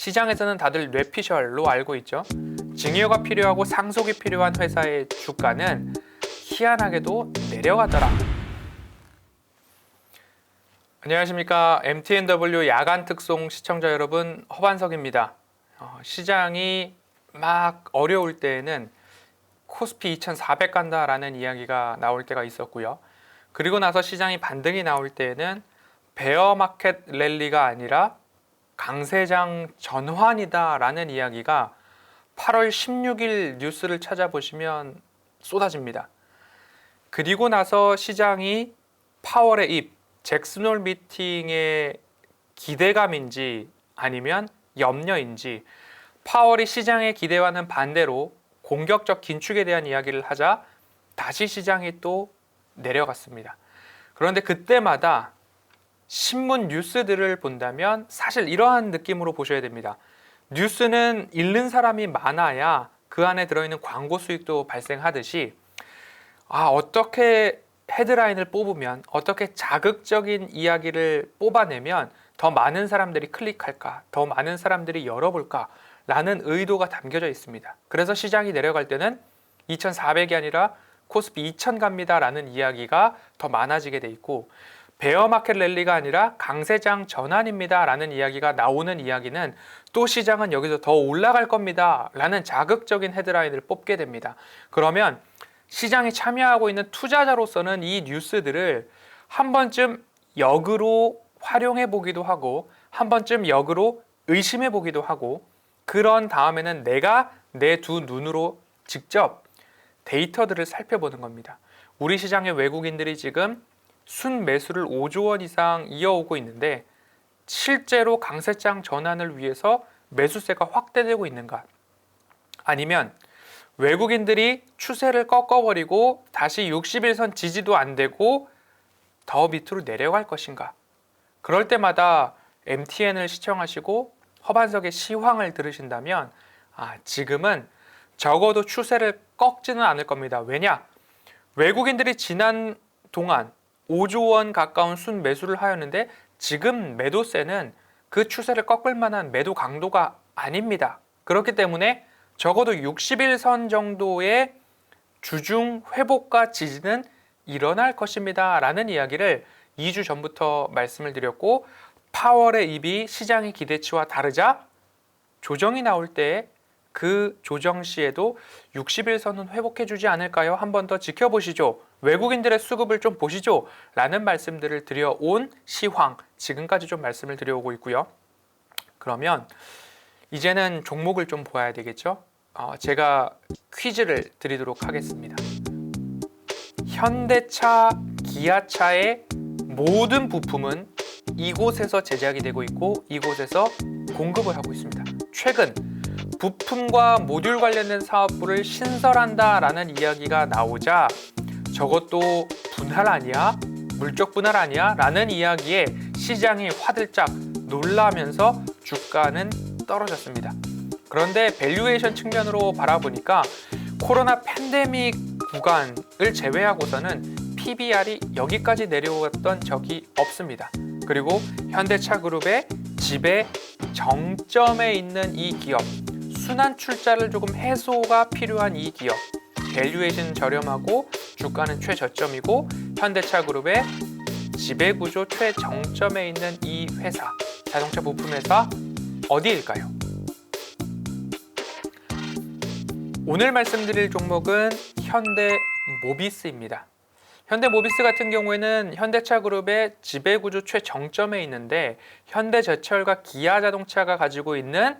시장에서는 다들 뇌피셜로 알고 있죠. 증여가 필요하고 상속이 필요한 회사의 주가는 희한하게도 내려가더라. 안녕하십니까. MTNW 야간 특송 시청자 여러분, 허반석입니다. 시장이 막 어려울 때에는 코스피 2400 간다라는 이야기가 나올 때가 있었고요. 그리고 나서 시장이 반등이 나올 때에는 베어 마켓 랠리가 아니라 강세장 전환이다라는 이야기가 8월 16일 뉴스를 찾아보시면 쏟아집니다. 그리고 나서 시장이 파월의 입, 잭슨홀 미팅의 기대감인지 아니면 염려인지 파월이 시장의 기대와는 반대로 공격적 긴축에 대한 이야기를 하자 다시 시장이 또 내려갔습니다. 그런데 그때마다 신문 뉴스들을 본다면 사실 이러한 느낌으로 보셔야 됩니다. 뉴스는 읽는 사람이 많아야 그 안에 들어있는 광고 수익도 발생하듯이 어떻게 헤드라인을 뽑으면, 어떻게 자극적인 이야기를 뽑아내면 더 많은 사람들이 클릭할까, 더 많은 사람들이 열어볼까 라는 의도가 담겨져 있습니다. 그래서 시장이 내려갈 때는 2400이 아니라 코스피 2000 갑니다 라는 이야기가 더 많아지게 돼 있고, 베어마켓 랠리가 아니라 강세장 전환입니다 라는 이야기가 나오는 이야기는 또 시장은 여기서 더 올라갈 겁니다 라는 자극적인 헤드라인을 뽑게 됩니다. 그러면 시장에 참여하고 있는 투자자로서는 이 뉴스들을 한 번쯤 역으로 활용해 보기도 하고 한 번쯤 역으로 의심해 보기도 하고, 그런 다음에는 내가 내 두 눈으로 직접 데이터들을 살펴보는 겁니다. 우리 시장의 외국인들이 지금 순매수를 5조 원 이상 이어오고 있는데 실제로 강세장 전환을 위해서 매수세가 확대되고 있는가? 아니면 외국인들이 추세를 꺾어버리고 다시 60일선 지지도 안 되고 더 밑으로 내려갈 것인가? 그럴 때마다 MTN을 시청하시고 허반석의 시황을 들으신다면 지금은 적어도 추세를 꺾지는 않을 겁니다. 왜냐? 외국인들이 지난 동안 5조 원 가까운 순매수를 하였는데 지금 매도세는 그 추세를 꺾을 만한 매도 강도가 아닙니다. 그렇기 때문에 적어도 60일선 정도의 주중 회복과 지지는 일어날 것입니다 라는 이야기를 2주 전부터 말씀을 드렸고, 파월의 입이 시장의 기대치와 다르자 조정이 나올 때 그 조정 시에도 60일선은 회복해 주지 않을까요? 한 번 더 지켜보시죠. 외국인들의 수급을 좀 보시죠 라는 말씀들을 드려온 시황, 지금까지 좀 말씀을 드려오고 있고요. 그러면 이제는 종목을 좀 보아야 되겠죠. 제가 퀴즈를 드리도록 하겠습니다. 현대차, 기아차의 모든 부품은 이곳에서 제작이 되고 있고 이곳에서 공급을 하고 있습니다. 최근 부품과 모듈 관련된 사업부를 신설한다라는 이야기가 나오자 저것도 분할 아니야? 물적 분할 아니야? 라는 이야기에 시장이 화들짝 놀라면서 주가는 떨어졌습니다. 그런데 밸류에이션 측면으로 바라보니까 코로나 팬데믹 구간을 제외하고서는 PBR이 여기까지 내려왔던 적이 없습니다. 그리고 현대차그룹의 지배 정점에 있는 이 기업, 순환 출자를 조금 해소가 필요한 이 기업, 밸류에이션 저렴하고 주가는 최저점이고 현대차그룹의 지배구조 최정점에 있는 이 회사, 자동차 부품 회사 어디일까요? 오늘 말씀드릴 종목은 현대모비스입니다. 현대모비스 같은 경우에는 현대차그룹의 지배구조 최정점에 있는데 현대제철과 기아자동차가 가지고 있는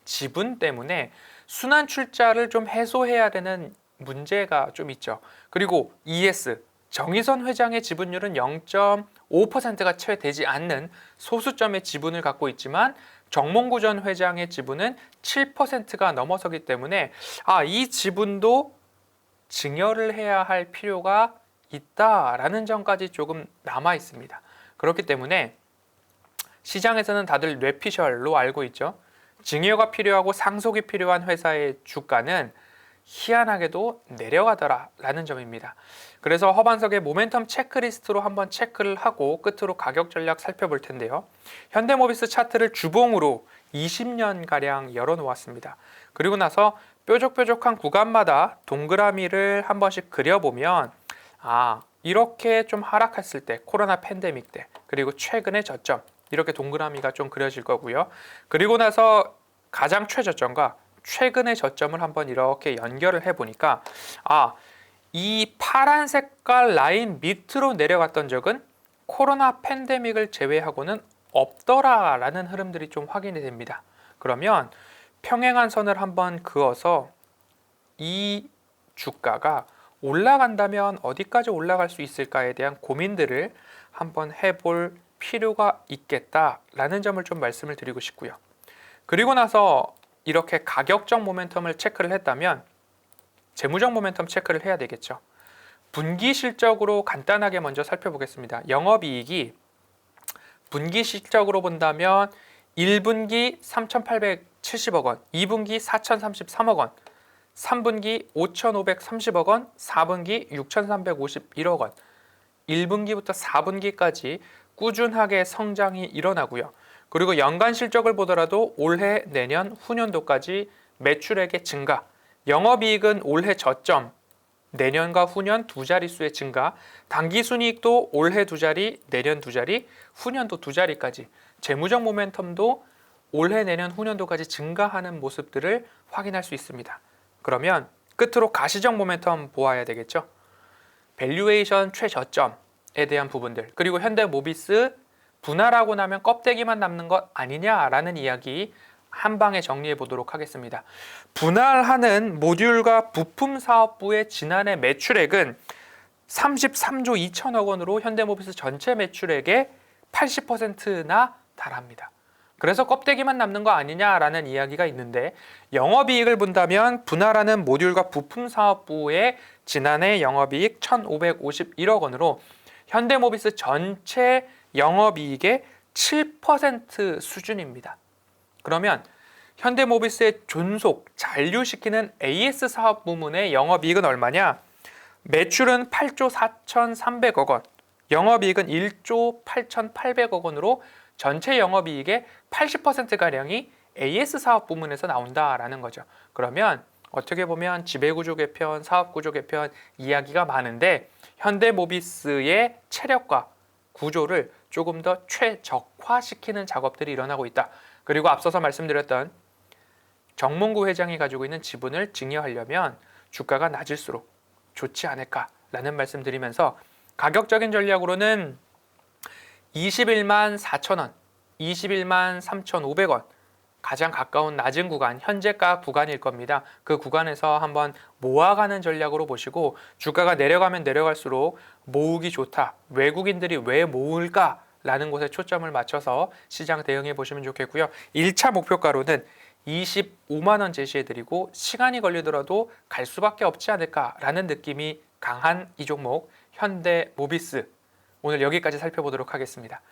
지분 때문에 순환 출자를 좀 해소해야 되는 문제가 좀 있죠. 그리고 ES, 정의선 회장의 지분율은 0.5%가 채 되지 않는 소수점의 지분을 갖고 있지만 정몽구 전 회장의 지분은 7%가 넘어서기 때문에 이 지분도 증여를 해야 할 필요가 있다라는 점까지 조금 남아 있습니다. 그렇기 때문에 시장에서는 다들 뇌피셜로 알고 있죠. 증여가 필요하고 상속이 필요한 회사의 주가는 희한하게도 내려가더라 라는 점입니다. 그래서 허반석의 모멘텀 체크리스트로 한번 체크를 하고 끝으로 가격 전략 살펴볼 텐데요. 현대모비스 차트를 주봉으로 20년가량 열어놓았습니다. 그리고 나서 뾰족뾰족한 구간마다 동그라미를 한 번씩 그려보면 이렇게 좀 하락했을 때, 코로나 팬데믹 때, 그리고 최근의 저점, 이렇게 동그라미가 좀 그려질 거고요. 그리고 나서 가장 최저점과 최근의 저점을 한번 이렇게 연결을 해보니까 이 파란 색깔 라인 밑으로 내려갔던 적은 코로나 팬데믹을 제외하고는 없더라라는 흐름들이 좀 확인이 됩니다. 그러면 평행한 선을 한번 그어서 이 주가가 올라간다면 어디까지 올라갈 수 있을까에 대한 고민들을 한번 해볼 필요가 있겠다라는 점을 좀 말씀을 드리고 싶고요. 그리고 나서 이렇게 가격적 모멘텀을 체크를 했다면 재무적 모멘텀 체크를 해야 되겠죠. 분기 실적으로 간단하게 먼저 살펴보겠습니다. 영업이익이 분기 실적으로 본다면 1분기 3,870억 원, 2분기 4,033억 원, 3분기 5,530억 원, 4분기 6,351억 원, 1분기부터 4분기까지 꾸준하게 성장이 일어나고요. 그리고 연간 실적을 보더라도 올해, 내년, 후년도까지 매출액의 증가, 영업이익은 올해 저점, 내년과 후년 두 자릿수의 증가, 당기순이익도 올해 두 자리, 내년 두 자리, 후년도 두 자리까지, 재무적 모멘텀도 올해, 내년, 후년도까지 증가하는 모습들을 확인할 수 있습니다. 그러면 끝으로 가시적 모멘텀 보아야 되겠죠. 밸류에이션 최저점에 대한 부분들, 그리고 현대모비스 분할하고 나면 껍데기만 남는 것 아니냐라는 이야기 한 방에 정리해 보도록 하겠습니다. 분할하는 모듈과 부품 사업부의 지난해 매출액은 33조 2천억 원으로 현대모비스 전체 매출액의 80%나 달합니다. 그래서 껍데기만 남는 거 아니냐라는 이야기가 있는데, 영업이익을 본다면 분할하는 모듈과 부품 사업부의 지난해 영업이익 1,551억 원으로 현대모비스 전체 영업이익의 7% 수준입니다. 그러면 현대모비스의 존속, 잔류시키는 AS 사업 부문의 영업이익은 얼마냐? 매출은 8조 4,300억 원, 영업이익은 1조 8,800억 원으로 전체 영업이익의 80%가량이 AS 사업 부문에서 나온다라는 거죠. 그러면 어떻게 보면 지배구조 개편, 사업구조 개편 이야기가 많은데, 현대모비스의 체력과 구조를 조금 더 최적화시키는 작업들이 일어나고 있다. 그리고 앞서서 말씀드렸던 정몽구 회장이 가지고 있는 지분을 증여하려면 주가가 낮을수록 좋지 않을까라는 말씀드리면서, 가격적인 전략으로는 21만 4천 원, 21만 3,500원, 가장 가까운 낮은 구간, 현재가 구간일 겁니다. 그 구간에서 한번 모아가는 전략으로 보시고, 주가가 내려가면 내려갈수록 모으기 좋다, 외국인들이 왜 모을까? 라는 곳에 초점을 맞춰서 시장 대응해 보시면 좋겠고요. 1차 목표가로는 25만 원 제시해드리고, 시간이 걸리더라도 갈 수밖에 없지 않을까라는 느낌이 강한 이 종목 현대모비스, 오늘 여기까지 살펴보도록 하겠습니다.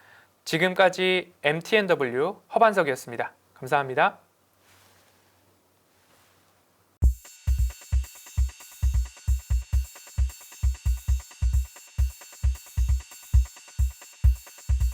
지금까지 MTNW 허반석이었습니다. 감사합니다.